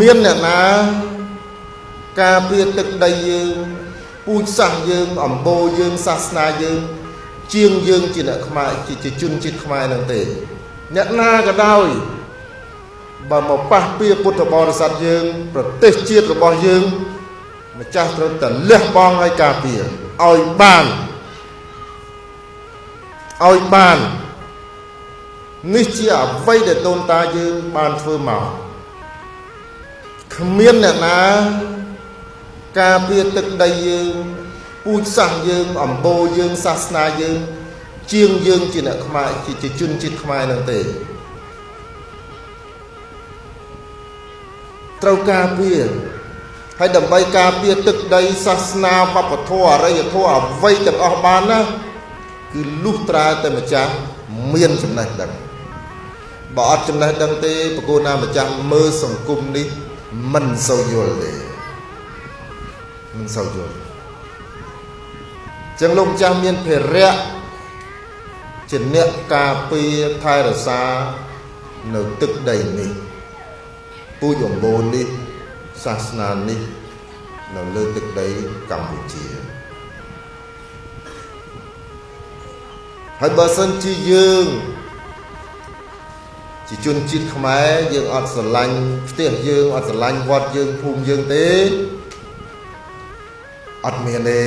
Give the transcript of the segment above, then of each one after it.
miên nè ná ca biaទឹកដីយើងពូជសាសន៍យើងអំបូរយើងសាសនាយើងជាងយើងជាអ្នកខ្មែរជាជនជាតិខ្មែរនឹងទេអ្នកណាក៏ដោយបើមកប៉ះពៀពុទ្ធបរិស័ទយើងប្រទេសជាតិរបស់យើងម្ចាស់ត្រូវតែលះបង់ឲ្យការពារឲ្យបាននេះជាអ្វីដែលដូនតាយើងបានធ្វើមកគ្មានអ្នកណាការពារទឹកដីយើងពូជសាសន៍យើងអំបូរយើងសាសនាយើងជាងយើងជាអ្នកខ្មែរជាជនជាតិខ្មែរនឹងទេត្រូវការពារហើយដើម្បីការពារទឹកដីសាសនាវប្បធម៌អរិយធម៌អ្វីទាំងអស់បានណាគឺលុះត្រាតែម្ចាស់មានចំណេះដឹងបើអត់ចំណេះដឹងទេបកូនណាម្ចាស់មើលសង្គមនេះមិនសូវយល់ទេមិនសូវយល់ចឹងលោកម្ចាស់មានភារៈជាអ្នកការពារថែរក្សានៅទឹកដីនេះពូជអំបូរនេះសាសនានេះនៅលើទឹកដីកម្ពុជាហើយបើសិនជាយើងជាជនជាតិខ្មែរយើងអត់ស្រឡាញ់ផ្ទះយើងអត់ស្រឡាញ់វត្តយើងភូមិយើងទេអត់មានទេ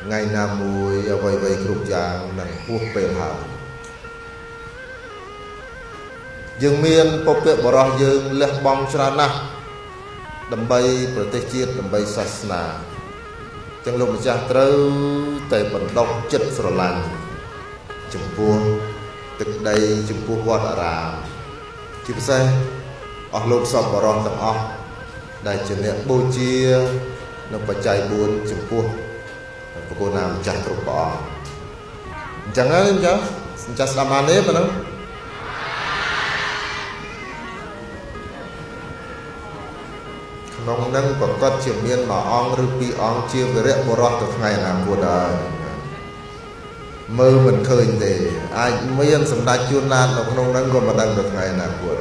ថ្ងៃណាមួយអ្វីៗគ្រប់យ៉ាងនឹងហួសពេលហើយយើងមានពពកបរោះយើងលះបង់ច្រើនណាស់ដើម្បីប្រទេសជាតិដើម្បីសាសនាចឹងលោកម្ចាស់ត្រូវតែបណ្ដុះចិត្តស្រឡាញ់ចំពោះទឹកដីចំពោះវត្តអារាមជាពិសេសអស់លោកសពបរោះទាំងអស់ដែលជាអ្នកបូជានៅបច្ច័យ4ចំពោះបកូនណាម្ចាស់គ្រប់ព្រះអង្គអញ្ចឹងហើយម្ចាស់ស្ដាប់បានទេប៉ុណ្ណឹងក្នុងនឹងប្រកាសជាមានមួយអង្គឬពីរអង្គជាវីរៈបុរសទៅថ្ងៃអនាគតហើយមើលមិនឃើញទេអាចមានសម្ដេចជួនណាតនៅក្នុងនឹងក៏មិនដឹងទៅថ្ងៃអនាគត